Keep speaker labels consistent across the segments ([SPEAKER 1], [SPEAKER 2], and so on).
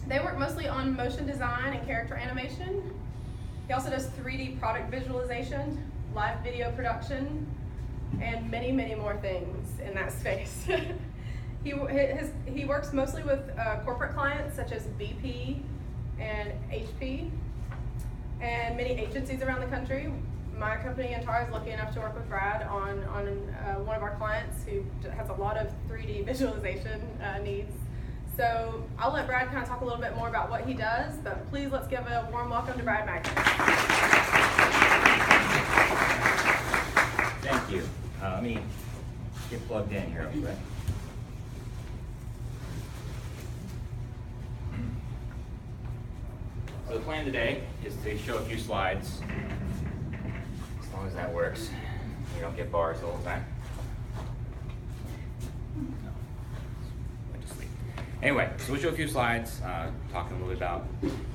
[SPEAKER 1] They work mostly on motion design and character animation. He also does 3D product visualization, live video production, and many, many more things in that space. He works mostly with corporate clients such as BP and HP and many agencies around the country. My company, Antara, is lucky enough to work with Brad on one of our clients who has a lot of 3D visualization needs. So I'll let Brad kind of talk a little bit more about what he does, but please let's give a warm welcome to Brad Magnus.
[SPEAKER 2] Thank you. Let me get plugged in here real quick. So the plan today is to show a few slides, as long as that works. You don't get bars the whole time. Anyway, so we'll show a few slides, talking a little bit about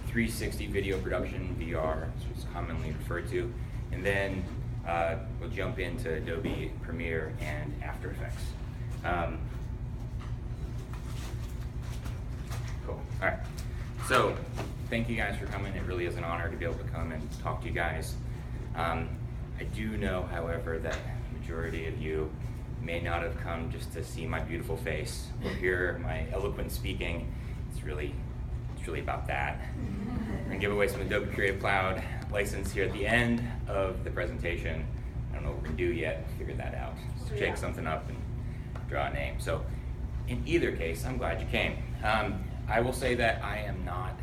[SPEAKER 2] 360 video production, VR, as it's commonly referred to, and then we'll jump into Adobe Premiere and After Effects. Cool. All right. So thank you guys for coming. It really is an honor to be able to come and talk to you guys. I do know, however, that the majority of you may not have come just to see my beautiful face or hear my eloquent speaking. It's really about that. We're gonna give away some Adobe Creative Cloud license here at the end of the presentation. I don't know what we're gonna do yet, we'll figure that out. Just shake something up and draw a name. So in either case, I'm glad you came. I will say that I am not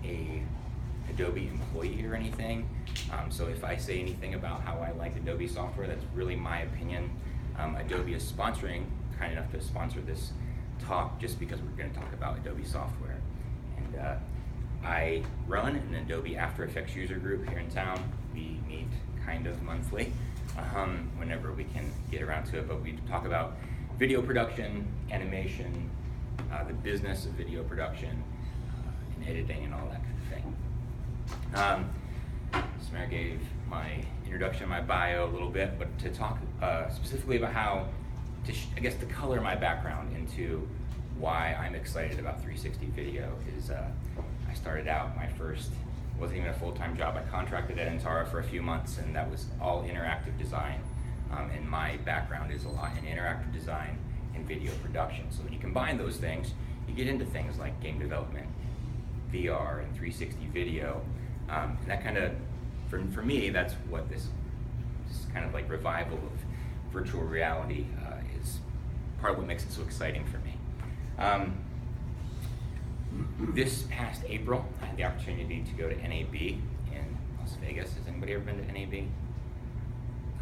[SPEAKER 2] a Adobe employee or anything. So if I say anything about how I like Adobe software, that's really my opinion. Adobe is kind enough to sponsor this talk just because we're going to talk about Adobe software. And I run an Adobe After Effects user group here in town. We meet kind of monthly, whenever we can get around to it, but we talk about video production, animation, the business of video production, and editing and all that kind of thing. Samara gave my introduction, my bio a little bit, but to talk specifically about how, to color my background into why I'm excited about 360 video is I started out, my first, wasn't even a full-time job. I contracted at Antara for a few months, and that was all interactive design. And my background is a lot in interactive design and video production. So when you combine those things, you get into things like game development, VR, and 360 video. And that kind of, for me, that's what this kind of like revival of virtual reality is part of what makes it so exciting for me. This past April, I had the opportunity to go to NAB in Las Vegas. Has anybody ever been to NAB?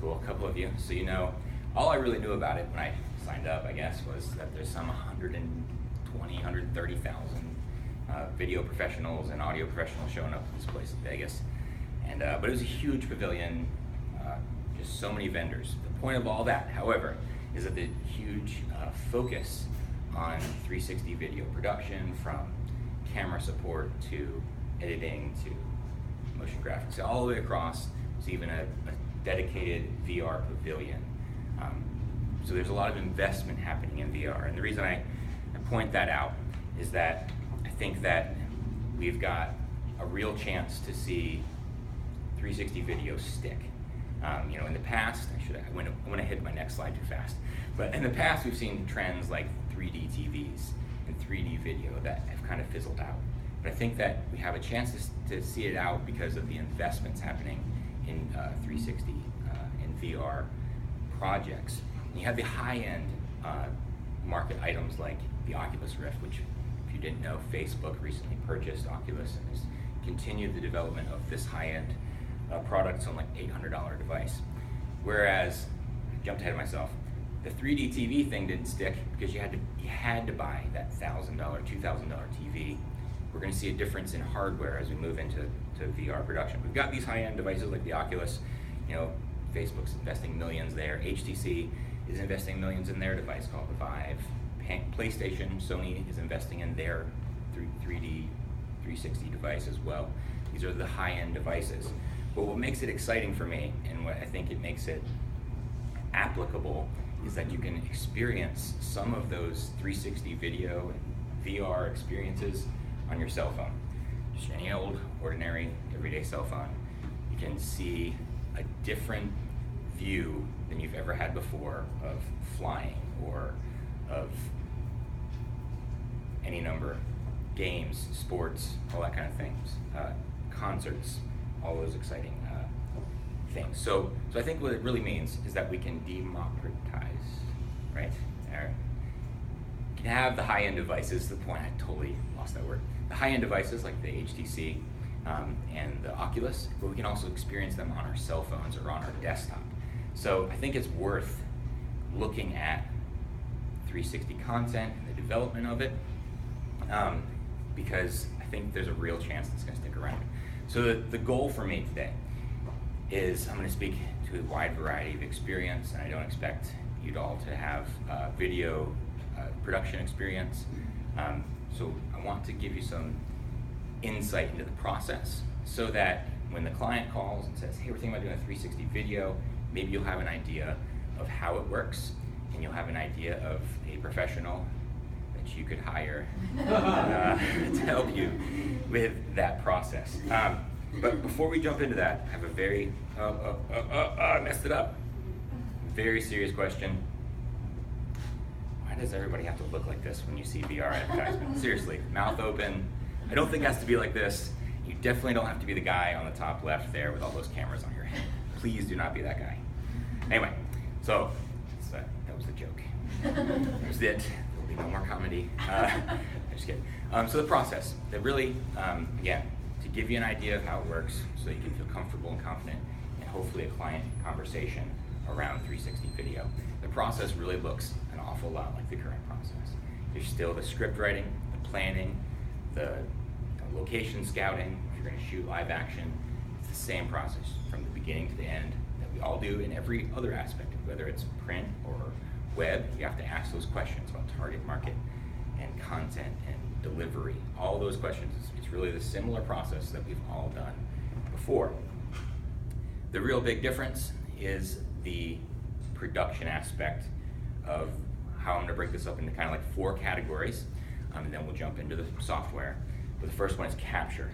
[SPEAKER 2] Cool, a couple of you. So you know, all I really knew about it when I signed up, I guess, was that there's some 130,000 video professionals and audio professionals showing up at this place in Vegas. And, but it was a huge pavilion, just so many vendors. The point of all that, however, is that the huge focus on 360 video production, from camera support to editing to motion graphics, all the way across. There's even a dedicated VR pavilion. So there's a lot of investment happening in VR. And the reason I point that out is that I think that we've got a real chance to see 360 video stick. You know, in the past, I went ahead to my next slide too fast, but in the past we've seen trends like 3D TVs and 3D video that have kind of fizzled out. But I think that we have a chance to see it out because of the investments happening in 360 and VR projects. And you have the high-end market items like the Oculus Rift, which, if you didn't know, Facebook recently purchased Oculus and has continued the development of this high-end product on like $800 device. Whereas, I jumped ahead of myself, the 3D TV thing didn't stick because you had to buy that $1,000, $2,000 TV. We're going to see a difference in hardware as we move into VR production. We've got these high-end devices like the Oculus. You know, Facebook's investing millions there. HTC is investing millions in their device called the Vive. PlayStation, Sony is investing in their 3D 360 device as well. These are the high-end devices. But what makes it exciting for me, and what I think it makes it applicable, is that you can experience some of those 360 video and VR experiences on your cell phone, just any old, ordinary, everyday cell phone, you can see a different view than you've ever had before of flying or of any number, games, sports, all that kind of things, concerts, all those exciting things. So I think what it really means is that we can democratize, right? You can have the high-end devices. The point, I totally lost that word. The high-end devices like the HTC and the Oculus, but we can also experience them on our cell phones or on our desktop. So I think it's worth looking at 360 content and the development of it, because I think there's a real chance it's going to stick around. So the goal for me today is I'm going to speak to a wide variety of experience, and I don't expect you all to have video production experience. So I want to give you some insight into the process so that when the client calls and says, hey, we're thinking about doing a 360 video, maybe you'll have an idea of how it works, and you'll have an idea of a professional that you could hire to help you with that process. But before we jump into that, I have a very, I messed it up. Very serious question. Why does everybody have to look like this when you see VR advertisement? Seriously, mouth open. I don't think it has to be like this. You definitely don't have to be the guy on the top left there with all those cameras on your head. Please do not be that guy. Anyway, so that was the joke. That was it. There'll be no more comedy. I'm just kidding. So the process, that really, again, to give you an idea of how it works so you can feel comfortable and confident, and hopefully a client conversation around 360 video. The process really looks an awful lot like the current process. There's still the script writing, the planning, the location scouting. If you're going to shoot live action, it's the same process from the beginning to the end that we all do in every other aspect, whether it's print or web. You have to ask those questions about target market and content and delivery, all those questions. It's really the similar process that we've all done before. The real big difference is the production aspect of how I'm going to break this up into kind of like 4 categories, and then we'll jump into the software. But the first one is capture.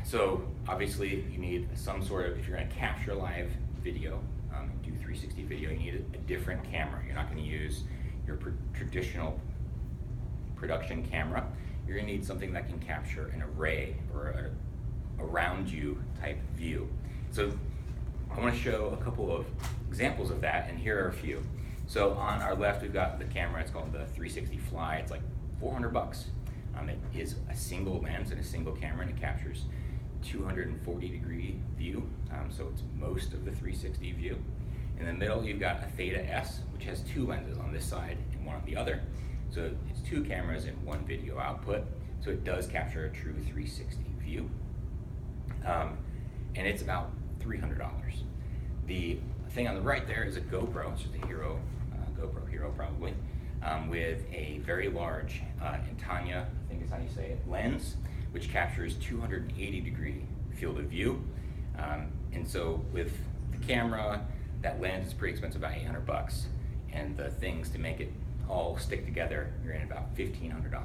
[SPEAKER 2] So obviously you need some sort of, if you're going to capture live video, do 360 video, you need a different camera. You're not going to use your traditional production camera. You're going to need something that can capture an array or a around you type view. So I want to show a couple of examples of that, and here are a few. So on our left, we've got the camera. It's called the 360 Fly. It's like $400. It is a single lens and a single camera, and it captures 240-degree view. So it's most of the 360 view. In the middle, you've got a Theta S, which has 2 lenses on this side and 1 on the other. So it's 2 cameras and 1 video output. So it does capture a true 360 view. And it's about $300. The thing on the right there is a GoPro. It's just a Hero, GoPro Hero probably, with a very large Intanya, I think is how you say it, lens, which captures 280-degree field of view. And so with the camera, that lens is pretty expensive, about $800. And the things to make it all stick together, you're in about $1,500.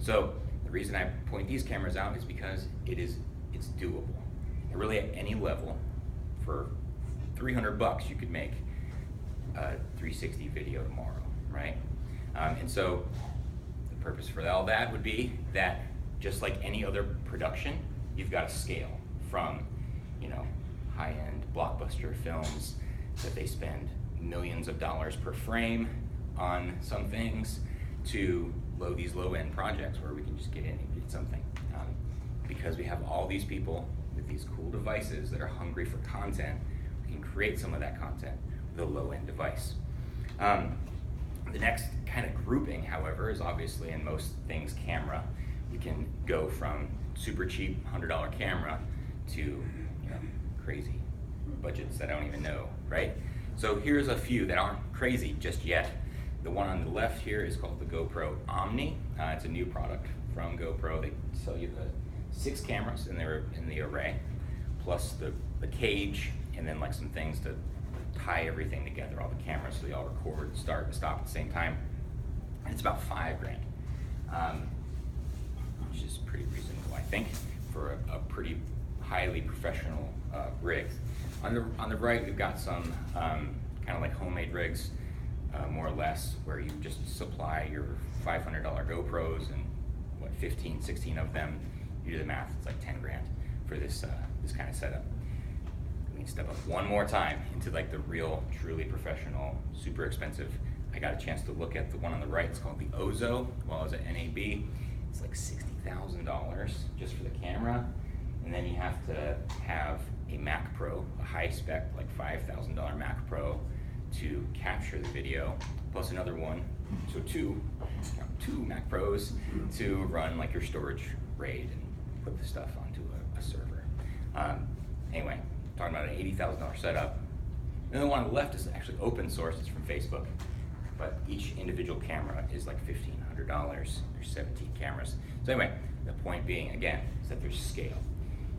[SPEAKER 2] So the reason I point these cameras out is because it's doable. And really at any level, for $300 you could make a 360 video tomorrow, right? And so the purpose for all that would be that just like any other production, you've got to scale from, high-end blockbuster films that they spend millions of dollars per frame on some things to these low-end projects where we can just get in and get something. Because we have all these people with these cool devices that are hungry for content, we can create some of that content with a low-end device. The next kind of grouping, however, is obviously in most things camera. We can go from super cheap $100 camera to crazy budgets that I don't even know, right? So here's a few that aren't crazy just yet. The one on the left here is called the Gopro Omni. It's a new product from GoPro. They sell you the 6 cameras in the array, plus the cage, and then like some things to tie everything together, all the cameras, so they all record, start and stop at the same time. And it's about $5,000. think, for a pretty highly professional rig. On the right, we've got some kind of like homemade rigs, more or less, where you just supply your $500 GoPros and what, 15, 16 of them. You do the math, it's like 10 grand for this kind of setup. We can step up one more time into like the real, truly professional, super expensive. I got a chance to look at the one on the right. It's called the Ozo. While I was at NAB, it's like $60,000 just for the camera. And then you have to have a Mac Pro, a high spec, like $5,000 Mac Pro to capture the video, plus another one. So two Mac Pros to run like your storage RAID and put the stuff onto a server. Anyway, talking about an $80,000 setup. And the one on the left is actually open source, it's from Facebook. But each individual camera is like $1,500. There's 17 cameras. So anyway, the point being, again, is that there's scale.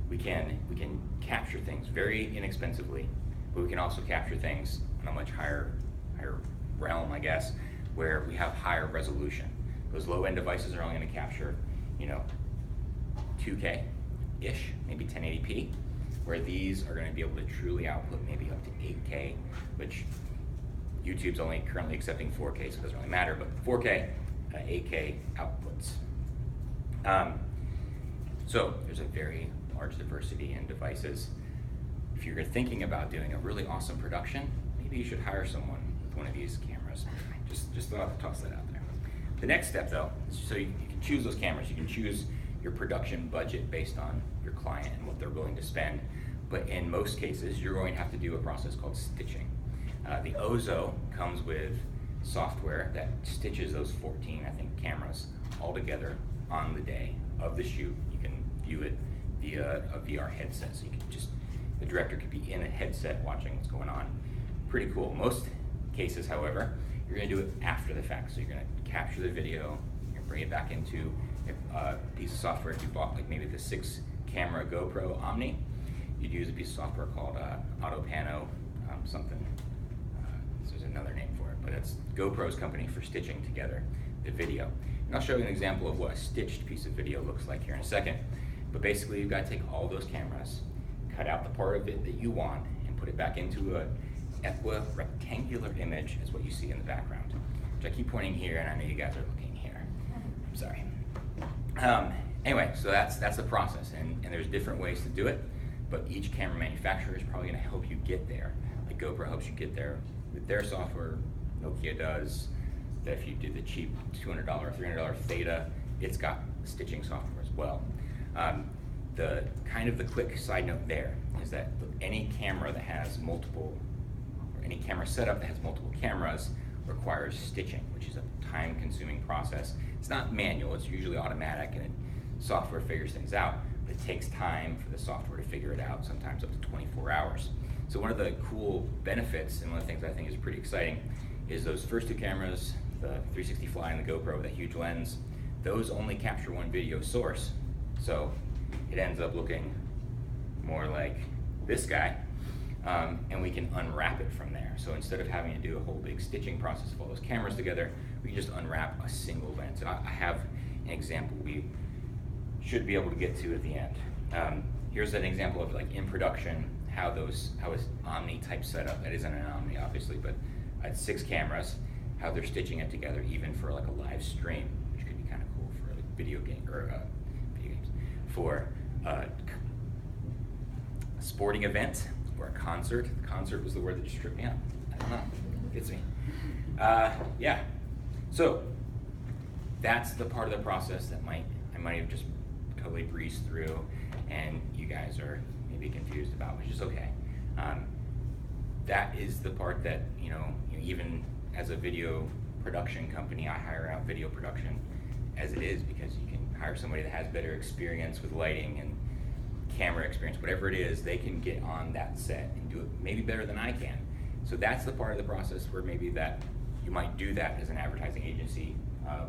[SPEAKER 2] We can capture things very inexpensively, but we can also capture things on a much higher realm, I guess, where we have higher resolution. Those low-end devices are only going to capture, 2K-ish, maybe 1080p, where these are going to be able to truly output maybe up to 8K, which YouTube's only currently accepting 4K, so it doesn't really matter, but 4K, 8K outputs. So there's a very large diversity in devices. If you're thinking about doing a really awesome production, maybe you should hire someone with one of these cameras. Just thought I'd toss that out there. The next step though, is so you can choose those cameras. You can choose your production budget based on your client and what they're willing to spend. But in most cases, you're going to have to do a process called stitching. The Ozo comes with software that stitches those 14, I think, cameras all together on the day of the shoot. You can view it via a VR headset, so you can the director could be in a headset watching what's going on. Pretty cool. Most cases, however, you're going to do it after the fact. So you're going to capture the video, you're going to bring it back into a piece of software. If you bought like maybe the 6-camera Gopro Omni, you'd use a piece of software called Autopano something. There's another name for it, but it's GoPro's company for stitching together the video. And I'll show you an example of what a stitched piece of video looks like here in a second. But basically, you've got to take all those cameras, cut out the part of it that you want, and put it back into a rectangular image is what you see in the background, which I keep pointing here, and I know you guys are looking here. I'm sorry. Anyway, so that's the process, and there's different ways to do it, but each camera manufacturer is probably going to help you get there. Like GoPro helps you get there with their software. Nokia does. That if you did the cheap $200, $300 Theta, it's got stitching software as well. The quick side note there is that any camera that has multiple, or any camera setup that has multiple cameras requires stitching, which is a time-consuming process. It's not manual, it's usually automatic, and software figures things out, but it takes time for the software to figure it out, sometimes up to 24 hours. So one of the cool benefits, and one of the things I think is pretty exciting, is those first two cameras, the 360 Fly and the GoPro with a huge lens, those only capture one video source. So it ends up looking more like this guy, and we can unwrap it from there. So instead of having to do a whole big stitching process of all those cameras together, we can just unwrap a single lens. And I have an example we should be able to get to at the end. Here's an example of like in production, how is Omni type setup, that isn't an Omni obviously, but 6 cameras, how they're stitching it together even for like a live stream, which could be kind of cool for like video games, for a sporting event or a concert. Concert was the word that just tripped me up. I don't know, gets me. Yeah, so that's the part of the process that I might have just totally breezed through and you guys are maybe confused about, which is okay. That is the part that, even as a video production company, I hire out video production as it is because you can hire somebody that has better experience with lighting and camera experience, whatever it is, they can get on that set and do it maybe better than I can. So that's the part of the process where maybe that you might do that as an advertising agency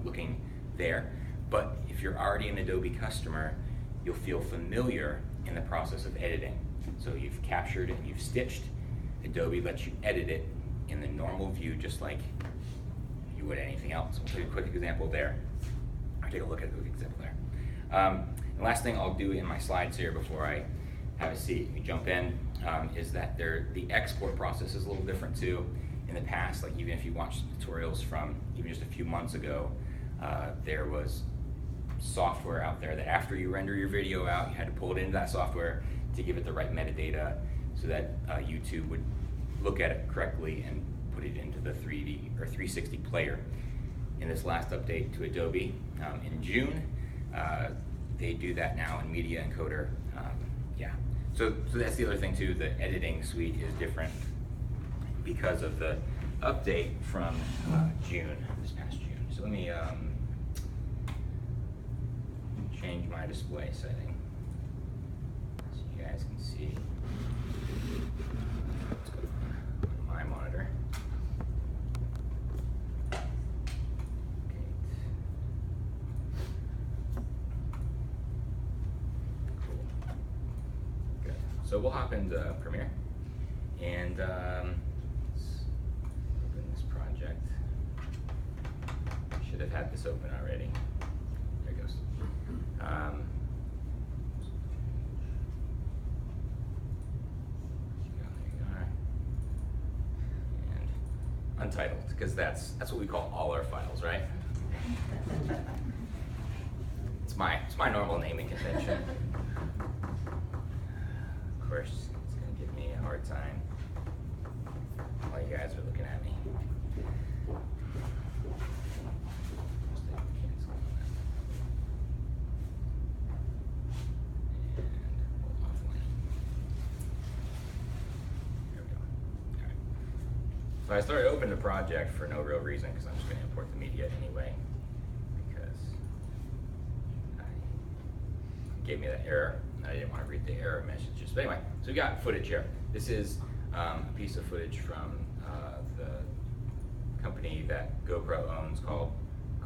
[SPEAKER 2] looking there. But if you're already an Adobe customer, you'll feel familiar in the process of editing. So you've captured and you've stitched. Adobe lets you edit it in the normal view just like you would anything else. We'll take a quick example there. I'll take a look at a quick example there. The last thing I'll do in my slides here before I have a seat and we jump in is that the export process is a little different too. In the past, like even if you watch tutorials from even just a few months ago, there was software out there that after you render your video out, you had to pull it into that software to give it the right metadata so that YouTube would look at it correctly and put it into the 3D or 360 player. In this last update to Adobe in June, they do that now in Media Encoder. Yeah, so that's the other thing too. The editing suite is different because of the update from June, this past June. So let me change my display setting so you guys can see what's going on my monitor. So we'll hop into Premiere and let's open this project. Should have had this open already. There it goes. There you are. And Untitled, because that's what we call all our files, right? It's my normal naming convention. Of course, it's going to give me a hard time while you guys are looking at me. There we go. All right. So I started opening the project for no real reason because I'm just going to import the media anyway because it gave me that error. I didn't want to read the error messages. But anyway, so we got footage here. This is a piece of footage from the company that GoPro owns called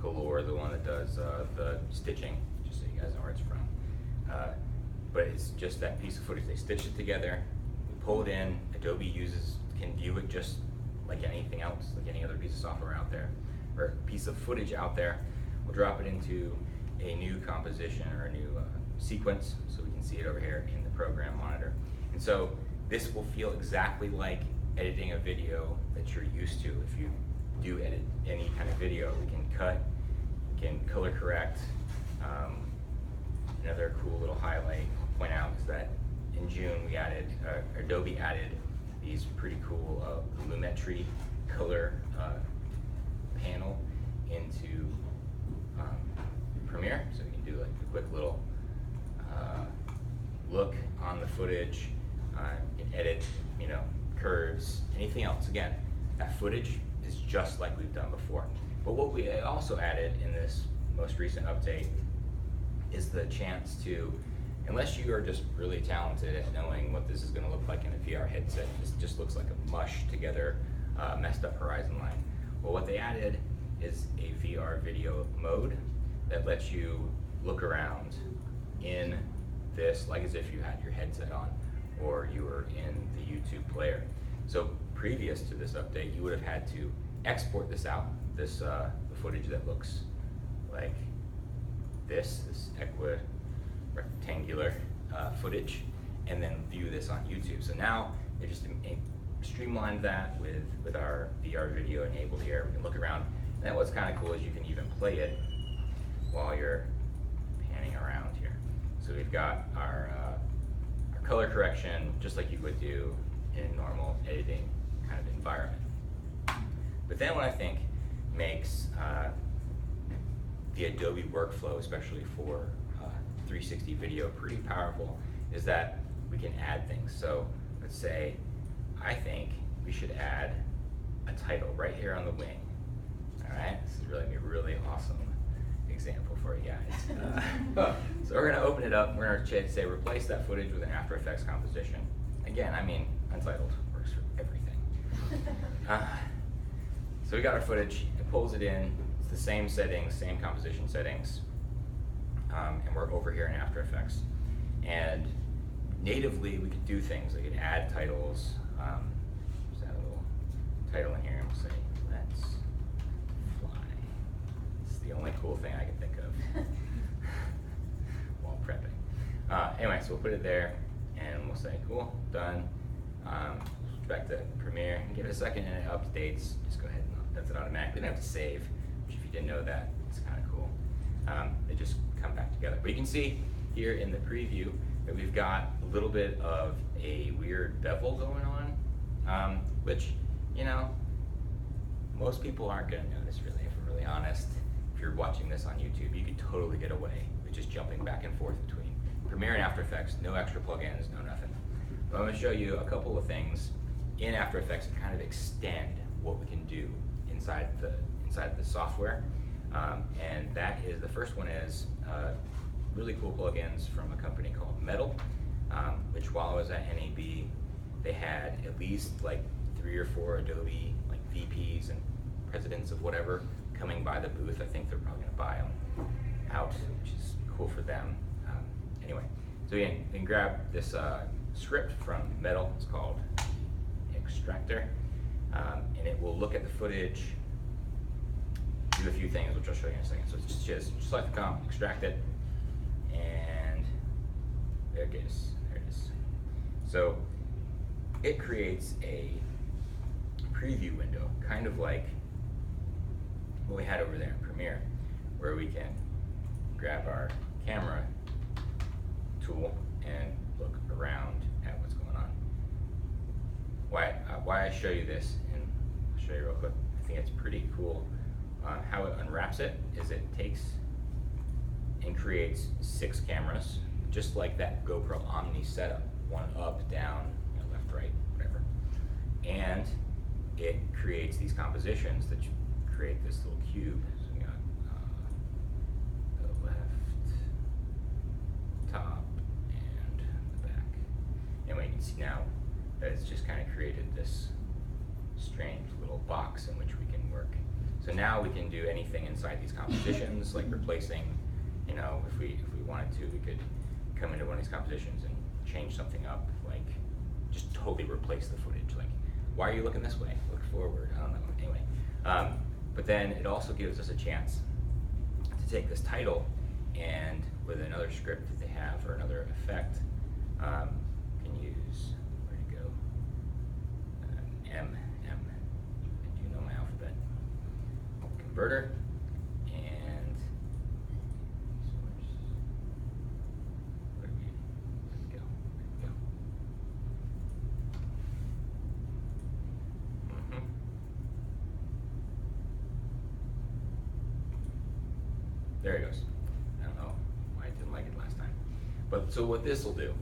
[SPEAKER 2] Color, the one that does the stitching, just so you guys know where it's from. But it's just that piece of footage. They stitched it together, we pull it in, Adobe can view it just like anything else, like any other piece of software out there, or piece of footage out there. We'll drop it into a new composition or a new sequence, so we can see it over here in the program monitor. And so this will feel exactly like editing a video that you're used to. If you do edit any kind of video, we can cut, we can color correct. Another cool little highlight I'll point out is that in June we added, Adobe added these pretty cool lumetri color panel into Premiere, so we can do like a quick little look on the footage, you can edit, curves, anything else. Again, that footage is just like we've done before. But what we also added in this most recent update is the chance to, unless you are just really talented at knowing what this is going to look like in a VR headset, this just looks like a mush together, messed up horizon line. Well, what they added is a VR video mode that lets you look around in this like as if you had your headset on or you were in the YouTube player. So previous to this update, you would have had to export this out, this footage that looks like this rectangular footage, and then view this on YouTube. So now they just streamlined that with our VR video enabled here. We can look around. And then what's kind of cool is you can even play it while you're panning around here. So we've got our color correction, just like you would do in a normal editing kind of environment. But then what I think makes the Adobe workflow, especially for 360 video, pretty powerful is that we can add things. So let's say, I think we should add a title right here on the wing. All right, this is really gonna be a really awesome example for you guys. So we're gonna open it up. We're gonna say replace that footage with an After Effects composition. Again, I mean, Untitled works for everything. So we got our footage. It pulls it in. It's the same settings, same composition settings, and we're over here in After Effects. And natively, we could do things. We could add titles. Just add a little title in here and we'll say, let's fly. It's the only cool thing I can think of while prepping. Anyway, so we'll put it there, and we'll say, cool, done. Back to Premiere, give it a second and it updates. Just go ahead and does it automatically. You don't have to save, which if you didn't know that, it's kind of cool. They just come back together. But you can see here in the preview that we've got a little bit of a weird bevel going on, which, you know, most people aren't gonna notice really, if we're really honest. If you're watching this on YouTube, you could totally get away with just jumping back and forth between Premiere and After Effects, no extra plugins, no nothing. But I'm gonna show you a couple of things in After Effects to kind of extend what we can do inside the software. And that is, the first one is really cool plugins from a company called Metal, which while I was at NAB, they had at least like 3 or 4 Adobe like VPs and presidents of whatever coming by the booth. I think they're probably gonna buy them out, which is cool for them. Anyway, so you can grab this script from Metal. It's called Extractor, and it will look at the footage, do a few things, which I'll show you in a second. So it's just like the comp, extract it, and there it is. There it is. So it creates a preview window, kind of like what we had over there in Premiere, where we can grab our camera tool and look around at what's going on. Why I show you this, and I'll show you real quick. I think it's pretty cool. How it unwraps it is it takes and creates 6 cameras, just like that GoPro Omni setup, one up, down, you know, left, right, whatever. And it creates these compositions that you create this little cube. So we got the left, top, and the back. Anyway, you can see now that it's just kind of created this strange little box in which we can work. So now we can do anything inside these compositions, like replacing, you know, if we wanted to, we could come into one of these compositions and change something up, like just totally replace the footage. Like, why are you looking this way? Look forward, I don't know, anyway. But then it also gives us a chance to take this title and with another script that they have or another effect, can use, where'd it go? M, I do know my alphabet. Converter, and where did we go? There it goes. I don't know why I didn't like it last time. But so what this will do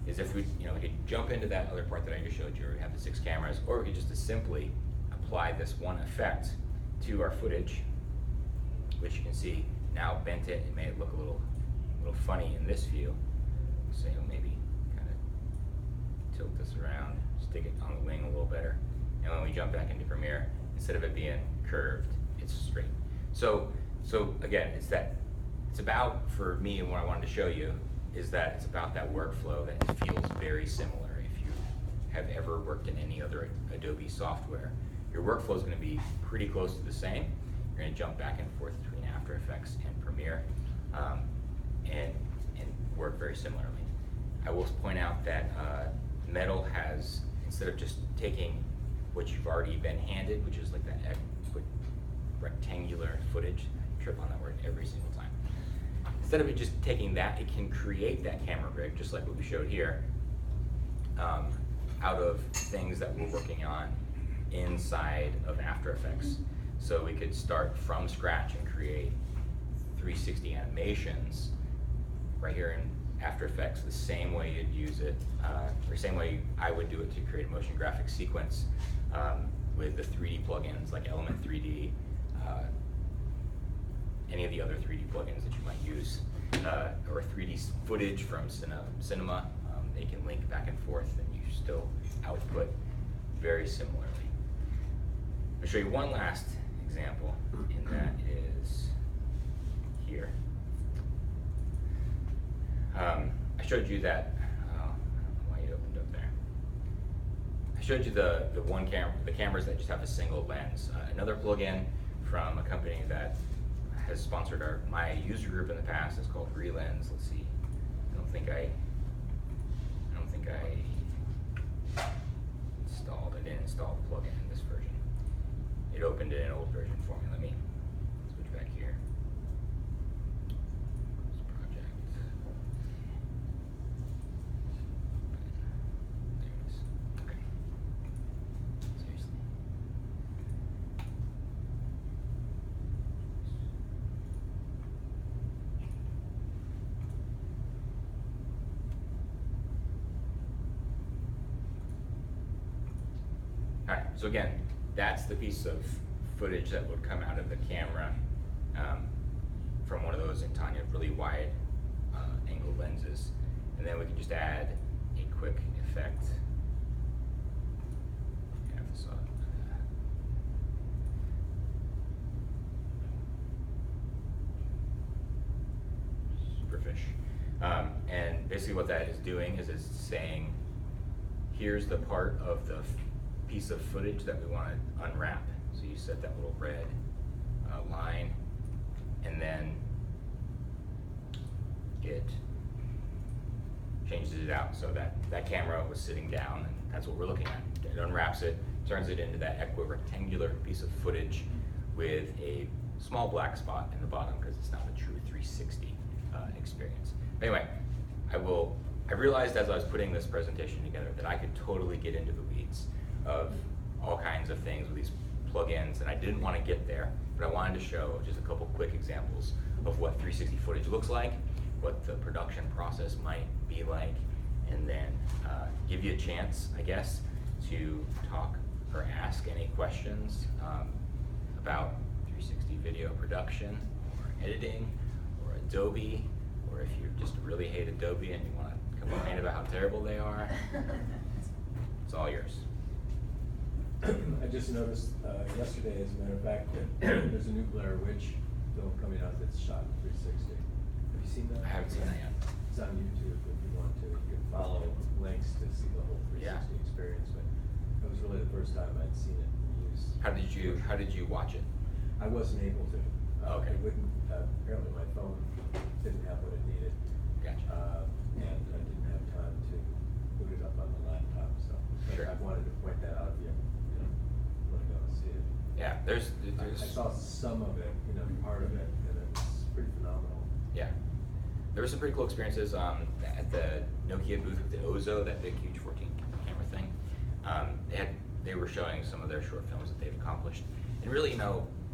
[SPEAKER 2] is if we could jump into that other part that I just showed you, where we have the 6 cameras, or we could just simply apply this one effect to our footage, which you can see now bent it and made it look a little funny in this view. So maybe kind of tilt this around, stick it on the wing a little better. And when we jump back into Premiere, instead of it being curved, it's straight. So again, it's about, for me, and what I wanted to show you is that it's about that workflow that feels very similar. If you have ever worked in any other Adobe software, your workflow is going to be pretty close to the same. You're going to jump back and forth between After Effects and Premiere, and work very similarly. I will point out that Metal has, instead of just taking what you've already been handed, which is like that rectangular footage, I trip on that word every single time. Instead of it just taking that, it can create that camera rig, just like what we showed here, out of things that we're working on inside of After Effects. So we could start from scratch and create 360 animations right here in After Effects, the same way you'd use it, or same way I would do it to create a motion graphic sequence with the 3D plugins like Element 3D, any of the other 3D plugins that you might use, or 3D footage from Cinema. They can link back and forth and you still output very similarly. I'll show you one last example, and that is here. I showed you that, I don't know why it opened up there. I showed you the cameras that just have a single lens. Another plugin from a company that has sponsored my user group in the past is called Relens. Let's see, I don't think I installed it. I didn't install the plugin in this version. It opened in an old version for me. Let me switch back here. Close project. There it is. Okay. Seriously. Alright, so again, that's the piece of footage that would come out of the camera from one of those Tanya really wide angle lenses. And then we can just add a quick effect. Superfish. And basically what that is doing is it's saying, here's the part of the piece of footage that we want to unwrap. So you set that little red line, and then it changes it out so that that camera was sitting down, and that's what we're looking at. It unwraps it, turns it into that equirectangular piece of footage with a small black spot in the bottom because it's not a true 360 experience. But anyway, I realized as I was putting this presentation together that I could totally get into the weeds of all kinds of things with these plugins, and I didn't want to get there, but I wanted to show just a couple quick examples of what 360 footage looks like, what the production process might be like, and then give you a chance, I guess, to talk or ask any questions about 360 video production or editing or Adobe, or if you just really hate Adobe and you want to complain about how terrible they are, it's all yours.
[SPEAKER 3] I just noticed yesterday, as a matter of fact, that there's a new Blair Witch film coming out that's shot in 360. Have you seen that?
[SPEAKER 2] I haven't seen that yet.
[SPEAKER 3] It's on YouTube if you want to. You can follow links to see the whole 360 experience. But it was really the first time I'd seen it used.
[SPEAKER 2] How did you watch it?
[SPEAKER 3] I wasn't able to.
[SPEAKER 2] Okay.
[SPEAKER 3] It wouldn't. Apparently, my phone didn't have what it needed.
[SPEAKER 2] Gotcha.
[SPEAKER 3] And I didn't have time to boot it up on the laptop. So
[SPEAKER 2] Sure.
[SPEAKER 3] I wanted to point that out if you want to go and see it.
[SPEAKER 2] Yeah, there's
[SPEAKER 3] I saw some of it, part of it, and it was pretty phenomenal.
[SPEAKER 2] yeah. There were some pretty cool experiences at the Nokia booth with the Ozo, that big, huge 14 camera thing. They were showing some of their short films that they've accomplished, and really,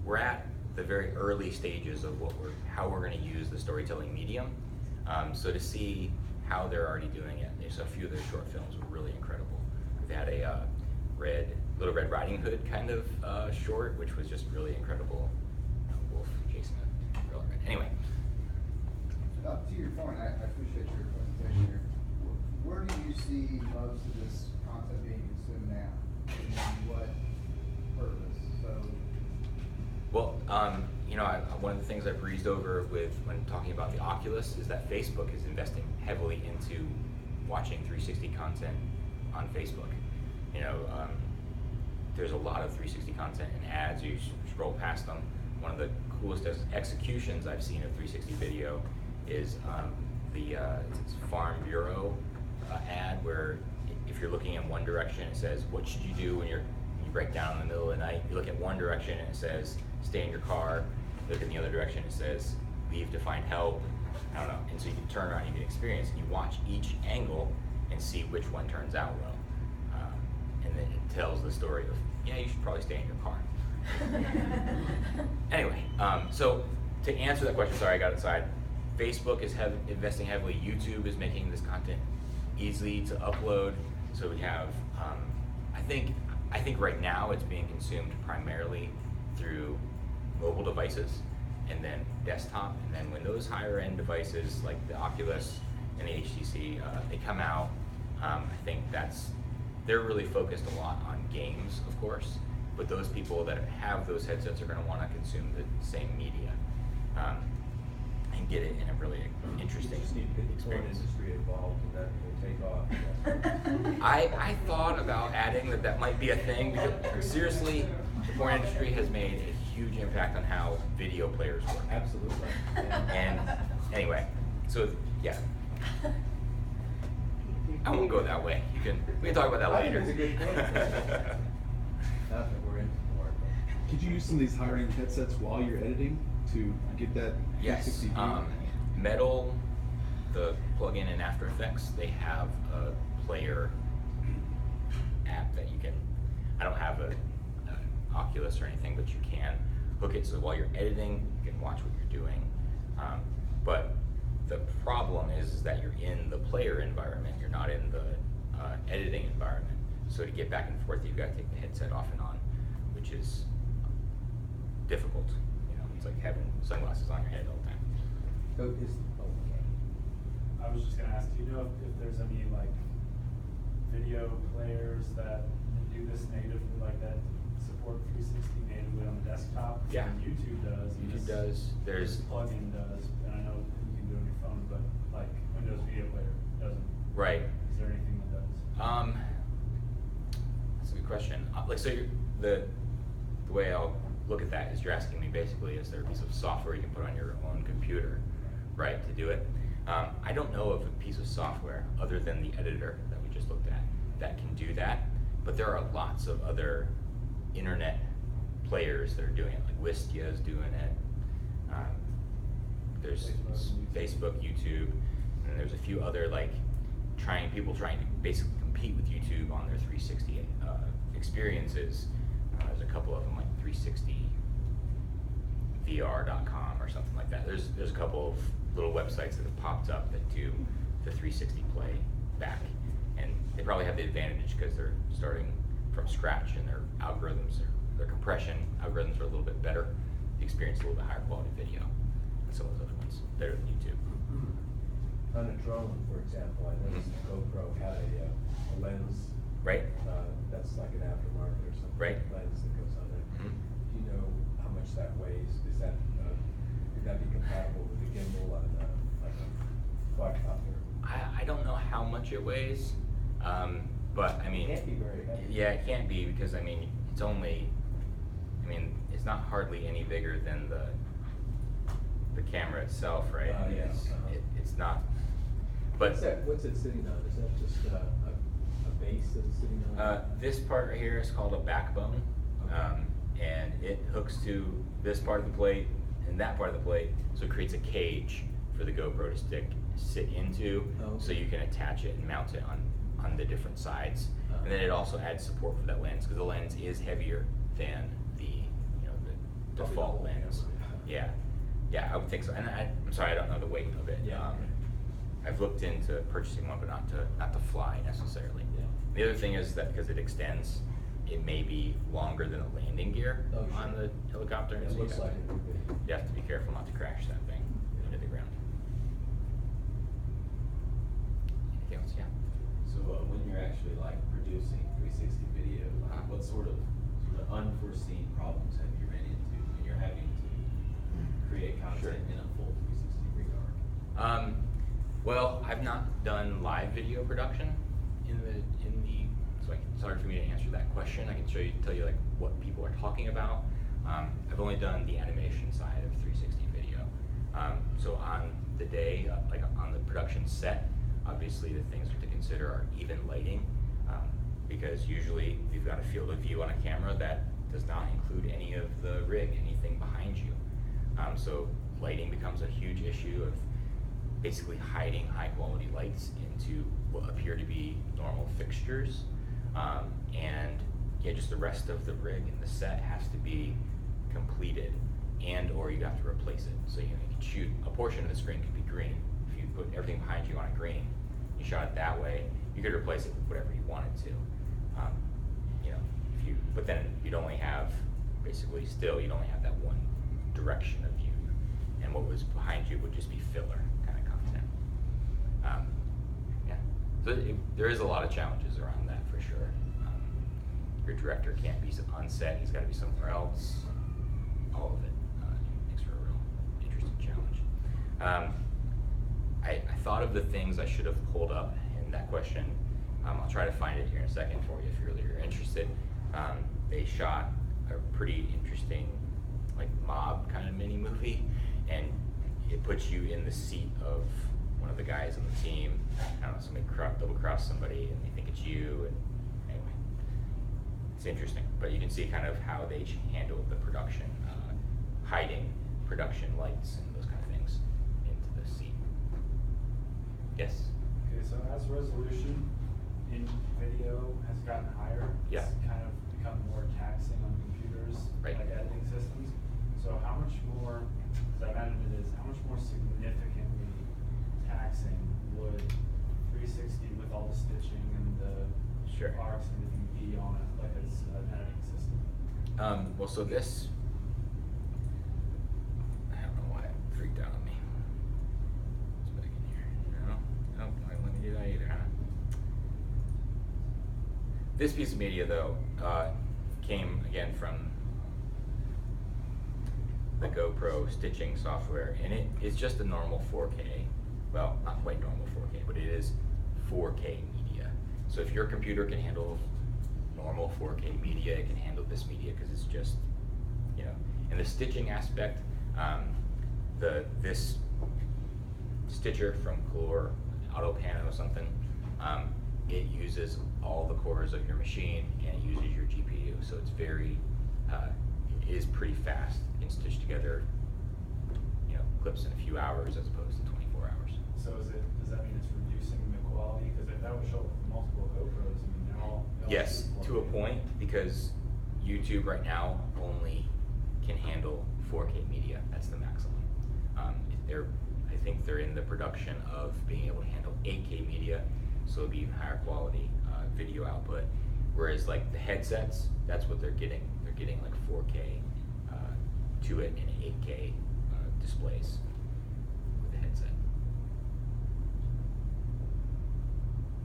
[SPEAKER 2] we're at the very early stages of how we're going to use the storytelling medium. So to see how they're already doing it, there's a few of their short films were really incredible. They had a Little Red Riding Hood kind of short, which was just really incredible. Wolf chasing a girl. Anyway.
[SPEAKER 4] To your point, I appreciate your presentation here. Where do you see most of this content being consumed now? And what purpose? So,
[SPEAKER 2] Well, one of the things I breezed over with when talking about the Oculus is that Facebook is investing heavily into watching 360 content on Facebook. There's a lot of 360 content and ads. You scroll past them. One of the coolest executions I've seen of 360 video is it's Farm Bureau ad, where if you're looking in one direction, it says, what should you do when you break down in the middle of the night? You look at one direction and it says, stay in your car. You look in the other direction, it says, leave to find help. I don't know. And so you can turn around, you can experience, and you watch each angle and see which one turns out well. And then it tells the story of, yeah, you should probably stay in your car. Anyway, so to answer that question, sorry I got outside, Facebook is investing heavily. YouTube is making this content easy to upload. So we have, I think right now it's being consumed primarily through mobile devices and then desktop. And then when those higher end devices like the Oculus and the HTC, they come out, I think they're really focused a lot on games, of course, but those people that have those headsets are going to want to consume the same media and get it in a really interesting
[SPEAKER 3] You just need to get the porn
[SPEAKER 2] experience.
[SPEAKER 3] industry involved, and that will take off.
[SPEAKER 2] I thought about adding that might be a thing, because seriously, the porn industry has made a huge impact on how video players work.
[SPEAKER 3] Absolutely.
[SPEAKER 2] And anyway, so yeah, I won't go that way. We can talk about that
[SPEAKER 3] I
[SPEAKER 2] later.
[SPEAKER 3] think it's a good point. Not that we're into more, but.
[SPEAKER 5] Could you use some of these higher end headsets while you're editing to get that
[SPEAKER 2] Yes.
[SPEAKER 5] 360 view?
[SPEAKER 2] Metal, the plugin in After Effects, they have a player app that you can. I don't have an Oculus or anything, but you can hook it so while you're editing, you can watch what you're doing. But the problem is that you're in the player environment, you're not in the editing environment. So to get back and forth, you've got to take the headset off and on, which is difficult. You know, it's like having sunglasses on your head all the time.
[SPEAKER 3] So okay.
[SPEAKER 6] I was just gonna ask, do you know if there's any like video players that do this natively, like that support 360 natively on the desktop?
[SPEAKER 2] Yeah.
[SPEAKER 6] YouTube does. and
[SPEAKER 2] YouTube
[SPEAKER 6] this-
[SPEAKER 2] does. There's
[SPEAKER 6] This plugin does, and I know you can do it on your phone, but like Windows Video Player doesn't.
[SPEAKER 2] right.
[SPEAKER 6] Is there anything that does?
[SPEAKER 2] That's a good question. Like, so the way I'll look at that is you're asking me basically, is there a piece of software you can put on your own computer, right, to do it? I don't know of a piece of software other than the editor that we just looked at that can do that, but there are lots of other internet players that are doing it, like Wistia is doing it. There's Facebook, YouTube, and there's a few other like people trying to basically compete with YouTube on their 360 experiences. There's a couple of them like 360VR.com or something like that. There's a couple of little websites that have popped up that do the 360 play back, and they probably have the advantage because they're starting from scratch and their algorithms, their compression algorithms are a little bit better. You experience a little bit higher quality video than some of those other ones, better than YouTube.
[SPEAKER 3] On a drone, for example, I noticed the GoPro had a lens.
[SPEAKER 2] Right?
[SPEAKER 3] That's like an aftermarket or something.
[SPEAKER 2] Right.
[SPEAKER 3] Lens that goes on there.
[SPEAKER 2] Mhm.
[SPEAKER 3] Do you know how much that weighs? Is that, could that be compatible with the gimbal on like a quadcopter?
[SPEAKER 2] I don't know how much it weighs, but I mean,
[SPEAKER 3] It can't be very heavy.
[SPEAKER 2] yeah, it can't be because I mean, it's not hardly any bigger than the camera itself, right? I mean,
[SPEAKER 3] Yes.
[SPEAKER 2] it's not. But
[SPEAKER 3] What's it sitting on? Is that just a base that it's sitting on?
[SPEAKER 2] this part right here is called a backbone,
[SPEAKER 3] Okay.
[SPEAKER 2] and it hooks to this part of the plate and that part of the plate, so it creates a cage for the GoPro to sit into,
[SPEAKER 3] Oh,
[SPEAKER 2] so
[SPEAKER 3] okay.
[SPEAKER 2] you can attach it and mount it on the different sides.
[SPEAKER 3] Uh-huh.
[SPEAKER 2] And then it also adds support for that lens, because the lens is heavier than the
[SPEAKER 3] Probably
[SPEAKER 2] default
[SPEAKER 3] the whole
[SPEAKER 2] lens.
[SPEAKER 3] camera.
[SPEAKER 2] Yeah, I would think so. And I'm sorry, I don't know the weight of it.
[SPEAKER 3] Yeah.
[SPEAKER 2] I've looked into purchasing one, but not to fly necessarily.
[SPEAKER 3] Yeah.
[SPEAKER 2] The other thing is that because it extends, it may be longer than a landing gear
[SPEAKER 3] Oh, sure.
[SPEAKER 2] on the helicopter. and
[SPEAKER 3] It
[SPEAKER 2] so
[SPEAKER 3] looks like it would be.
[SPEAKER 2] you have to be careful not to crash that thing into the ground. Anything else? Yeah.
[SPEAKER 7] So when you're actually like producing 360 video, what sort of unforeseen problems have you ran into when you're having to create content in a full 360 regard?
[SPEAKER 2] Well, I've not done live video production so it's hard for me to answer that question. I can tell you like what people are talking about. I've only done the animation side of 360 video. So on the day, like on the production set, obviously the things to consider are even lighting, because usually you've got a field of view on a camera that does not include any of the rig, anything behind you. So lighting becomes a huge issue of basically hiding high quality lights into what appear to be normal fixtures. And yeah, just the rest of the rig and the set has to be completed, and or you have to replace it. So you can shoot a portion of the screen could be green. If you put everything behind you on a green, you shot it that way, you could replace it with whatever you wanted to. But then you'd only have, you'd only have that one direction of view, and what was behind you would just be filler kind of content. Yeah, so there is a lot of challenges around that for sure. Your director can't be on set; he's got to be somewhere else. All of it makes for a real interesting challenge. I thought of the things I should have pulled up in that question. I'll try to find it here in a second for you if you're really interested. They shot a pretty interesting, like mob kind of mini movie, and it puts you in the seat of one of the guys on the team, I don't know, somebody double cross somebody and they think it's you, and anyway, it's interesting. But you can see kind of how they handle the production, hiding production lights and those kind of things into the scene. Yes?
[SPEAKER 6] Okay, so as resolution in video has gotten higher,
[SPEAKER 2] Yeah.
[SPEAKER 6] it's kind of become more taxing on computers,
[SPEAKER 2] Right.
[SPEAKER 6] like editing systems. So how much more, the amendment is, how much more significantly taxing would 360 with all the stitching and the
[SPEAKER 2] Sure.
[SPEAKER 6] arcs and everything be on it, like it's an editing system?
[SPEAKER 2] Well, so this, I don't know why it freaked out on me. It's back in here. No, nope, I don't let me do that either, huh? This piece of media, though, came again from the Gopro stitching software, and it is just a normal 4K. Well, not quite normal 4K, but it is 4K media. So if your computer can handle normal 4K media, it can handle this media because it's just, you know, and the stitching aspect, this stitcher from Color, AutoPano or something, it uses all the cores of your machine and it uses your GPU, so it's very, it is pretty fast. You can stitch together, you know, clips in a few hours as opposed to 24 hours.
[SPEAKER 6] So does that mean it's reducing the quality? Because if that would show up with multiple GoPros, I mean, they're all
[SPEAKER 2] Yes, to a point, because YouTube right now only can handle 4K media. That's the maximum. I think they're in the production of being able to handle 8K media, so it'll be even higher quality video output. Whereas like the headsets, that's what they're getting. They're getting like 4K to it and 8K displays with the headset.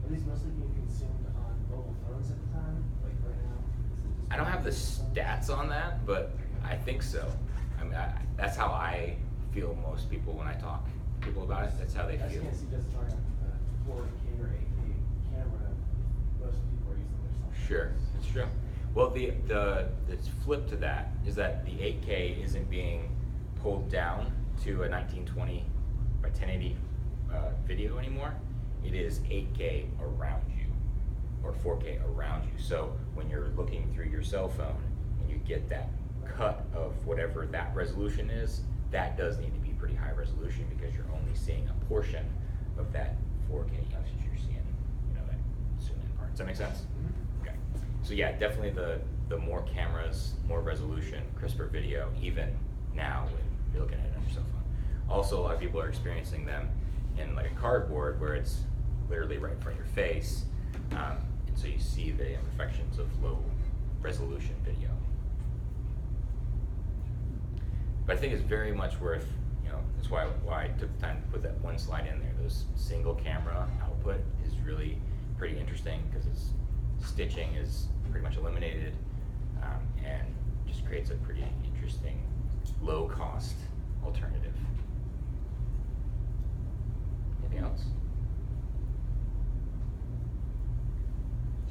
[SPEAKER 8] Are these mostly being consumed on mobile phones at the time, like right now? Is it just
[SPEAKER 2] I don't have the stats on that, but I think so. I mean, that's how I feel most people when I talk to people about it. That's how they
[SPEAKER 8] I just
[SPEAKER 2] feel.
[SPEAKER 8] can't see justifying a 4K or 8K camera. Most people are using their cell phones.
[SPEAKER 2] Sure, it's true. Well, the flip to that is that the 8K isn't being pulled down to a 1920 by 1080 video anymore. It is 8K around you, or 4K around you. So when you're looking through your cell phone and you get that cut of whatever that resolution is, that does need to be pretty high resolution because you're only seeing a portion of that 4K usage. You're seeing, you know, that zoom-in part. Does that make sense? Okay. So yeah, definitely the more cameras, more resolution, crisper video, even now when you're looking at it on your cell phone. Also, a lot of people are experiencing them in like a cardboard where it's literally right in front of your face, and so you see the imperfections of low resolution video. But I think it's very much worth, you know, that's why I took the time to put that one slide in there. Those single camera output is really pretty interesting because its stitching is pretty much eliminated, and just creates a pretty interesting low cost alternative. Anything else?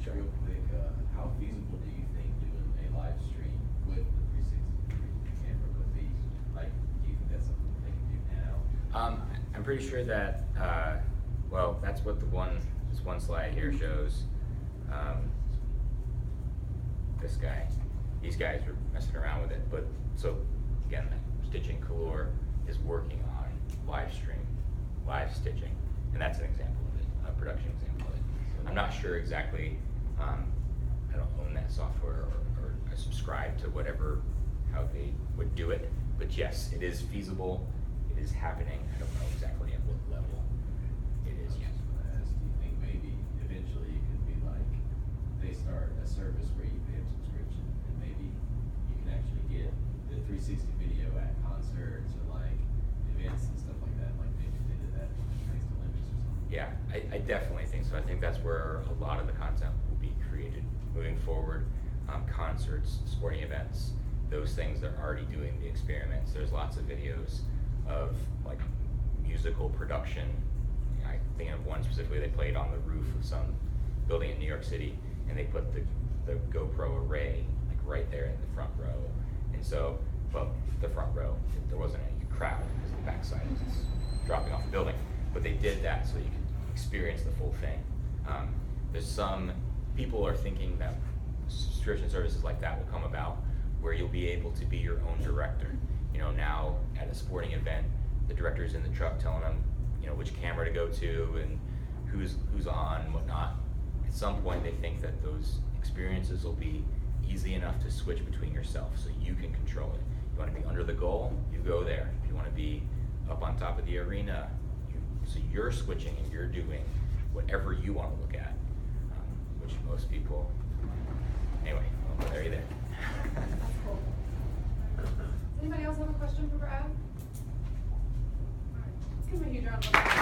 [SPEAKER 2] Sure.
[SPEAKER 7] Real quick, how feasible do you think doing a live stream with the 360 camera would be? Like, do you think that's something they can do now?
[SPEAKER 2] I'm pretty sure that, well, that's what this one slide here shows. These guys are messing around with it, but so again, Stitching Color is working on live stitching, and that's an example of it, a production example of it. I'm not sure exactly, I don't own that software or I subscribe to how they would do it, but yes, it is feasible, it is happening. I don't know exactly at what level it is yet.
[SPEAKER 7] Do you think maybe eventually it could be like, they start a service where you pay a subscription and maybe you can actually get the 360 video at concerts or like events and stuff like that, like maybe they did that with the Next Olympics or something?
[SPEAKER 2] Yeah, I definitely think so. I think that's where a lot of the content will be created moving forward. Concerts, sporting events, those things, they're already doing the experiments. There's lots of videos of like musical production. I think of one specifically, they played on the roof of some building in New York City, and they put the GoPro array like right there in the front row. And so, well, the front row, there wasn't any crowd because the backside was dropping off the building. but they did that so you could experience the full thing. There's some people are thinking that subscription services like that will come about where you'll be able to be your own director. You know, now at a sporting event, the director's in the truck telling them, you know, which camera to go to and who's on and whatnot. At some point, they think that those experiences will be easy enough to switch between yourself so you can control it. You want to be under the goal, you go there. If you want to be up on top of the arena, so you're switching and you're doing whatever you want to look at, which most people, anyway, there you there.
[SPEAKER 1] That's cool. Does anybody else have a question for Brad? All right, let's give him a huge round of applause.